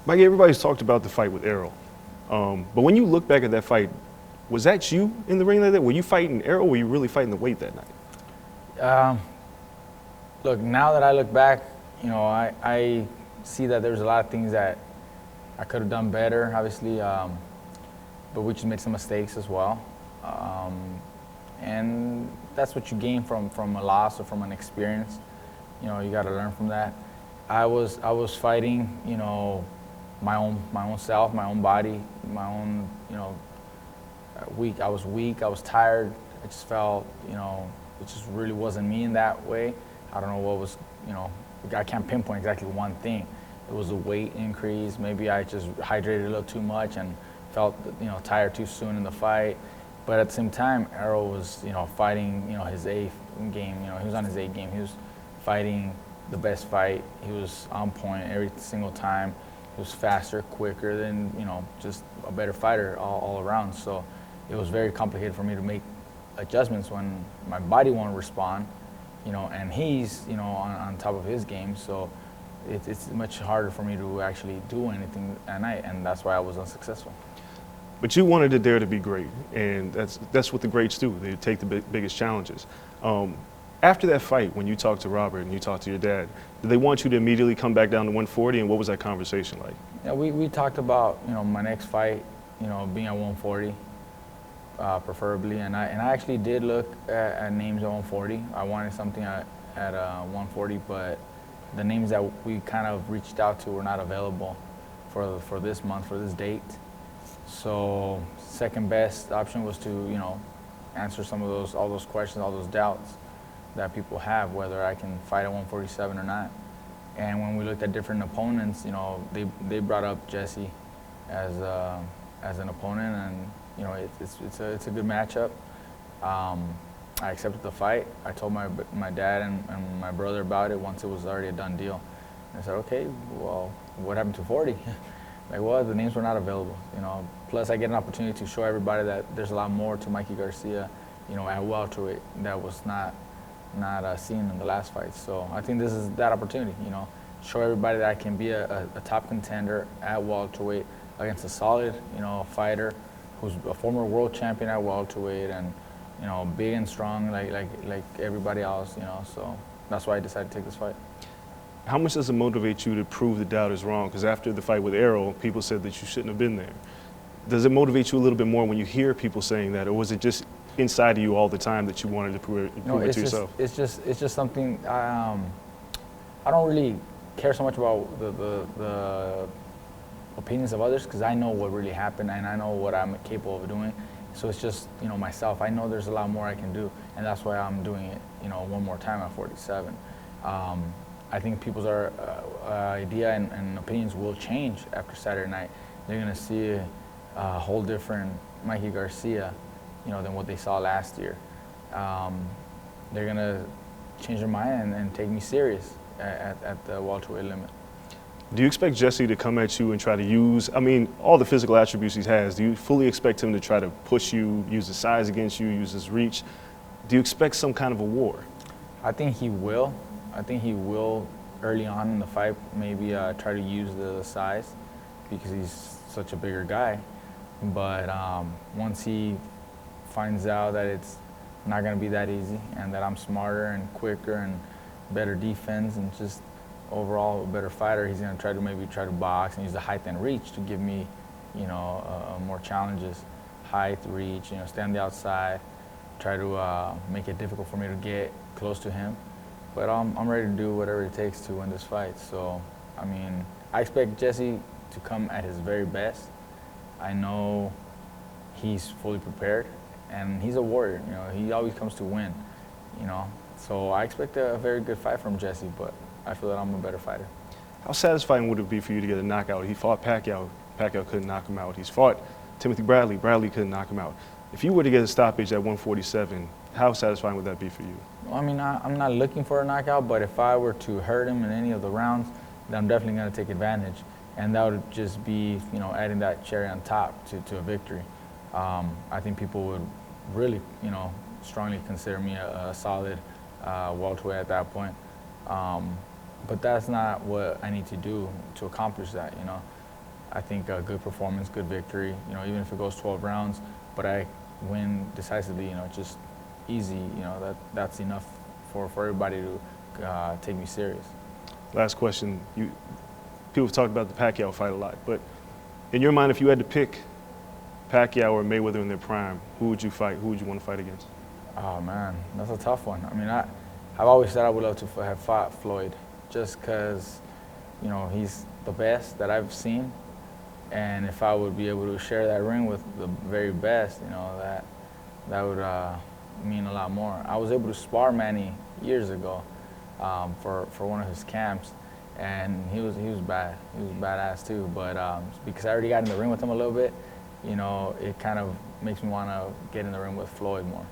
Mikey, everybody's talked about the fight with Errol. But when you look back at that fight, was that you in the ring like that? Were you fighting Errol or were you really fighting the weight that night? Look, now that I look back, I see that there's a lot of things that I could have done better, obviously, but we just made some mistakes as well. And that's what you gain from a loss or from an experience. You got to learn from that. I was fighting, my own self, my own body, my own, weak. I was weak. I was tired. I just felt, it just really wasn't me in that way. I don't know what was, I can't pinpoint exactly one thing. It was a weight increase. Maybe I just hydrated a little too much and felt, tired too soon in the fight. But at the same time, Errol was, fighting, his eighth game. He was on his eighth game. He was fighting the best fight. He was on point every single time. He was faster, quicker than, just a better fighter all around. So it was very complicated for me to make adjustments when my body won't respond, and he's, on top of his game. So it's much harder for me to actually do anything at night, and that's why I was unsuccessful. But you wanted to dare to be great, and that's what the greats do. They take the biggest challenges. After that fight, when you talked to Robert and you talked to your dad, did they want you to immediately come back down to 140, and what was that conversation like? Yeah, we talked about, my next fight, being at 140, preferably, and I actually did look at names at 140. I wanted something at 140, but the names that we kind of reached out to were not available for this month, for this date. So second best option was to, answer all those questions, all those doubts that people have, whether I can fight at 147 or not. And when we looked at different opponents, they brought up Jessie as an opponent, and it's a good matchup. I accepted the fight. I told my dad and my brother about it once it was already a done deal. And I said, okay, well, what happened to 40? Like, well, the names were not available, Plus, I get an opportunity to show everybody that there's a lot more to Mikey Garcia, at welterweight that was not seen in the last fight. So I think this is that opportunity, show everybody that I can be a top contender at welterweight against a solid, fighter who's a former world champion at welterweight and, big and strong like everybody else, So that's why I decided to take this fight. How much does it motivate you to prove the doubters wrong? Because after the fight with Errol, people said that you shouldn't have been there. Does it motivate you a little bit more when you hear people saying that, or was it just inside of you all the time that you wanted to prove it to yourself? It's just something. I don't really care so much about the opinions of others, because I know what really happened and I know what I'm capable of doing. So it's just, myself. I know there's a lot more I can do, and that's why I'm doing it, one more time at 47. I think people's idea and opinions will change after Saturday night. They're gonna see a whole different Mikey Garcia, than what they saw last year. They're gonna change their mind and take me serious at the welterweight limit. Do you expect Jessie to come at you and try to use, all the physical attributes he has, do you fully expect him to try to push you, use his size against you, use his reach? Do you expect some kind of a war? I think he will. I think he will early on in the fight maybe try to use the size because he's such a bigger guy. But once he finds out that it's not going to be that easy and that I'm smarter and quicker and better defense and just overall a better fighter, he's going to try to box and use the height and reach to give me, more challenges. Height, reach, stay on the outside, try to make it difficult for me to get close to him. But I'm ready to do whatever it takes to win this fight. So, I expect Jessie to come at his very best. I know he's fully prepared, and he's a warrior. He always comes to win. So I expect a very good fight from Jessie, but I feel that I'm a better fighter. How satisfying would it be for you to get a knockout? He fought Pacquiao. Pacquiao couldn't knock him out. He's fought Timothy Bradley. Bradley couldn't knock him out. If you were to get a stoppage at 147, how satisfying would that be for you? I'm not looking for a knockout, but if I were to hurt him in any of the rounds, then I'm definitely going to take advantage. And that would just be, adding that cherry on top to a victory. I think people would really, strongly consider me a solid welterweight at that point. But that's not what I need to do to accomplish that, I think a good performance, good victory. You know, even if it goes 12 rounds, but I win decisively. You know, just easy. You know, that's enough for everybody to take me serious. Last question. People have talked about the Pacquiao fight a lot, but in your mind, if you had to pick Pacquiao or Mayweather in their prime, who would you fight? Who would you want to fight against? Oh man, that's a tough one. I mean, I've always said I would love to have fought Floyd, just because, you know, he's the best that I've seen, and if I would be able to share that ring with the very best, you know, that would mean a lot more. I was able to spar Manny years ago for one of his camps, and he was bad. He was badass too. But because I already got in the ring with him a little bit, you know, it kind of makes me want to get in the ring with Floyd more.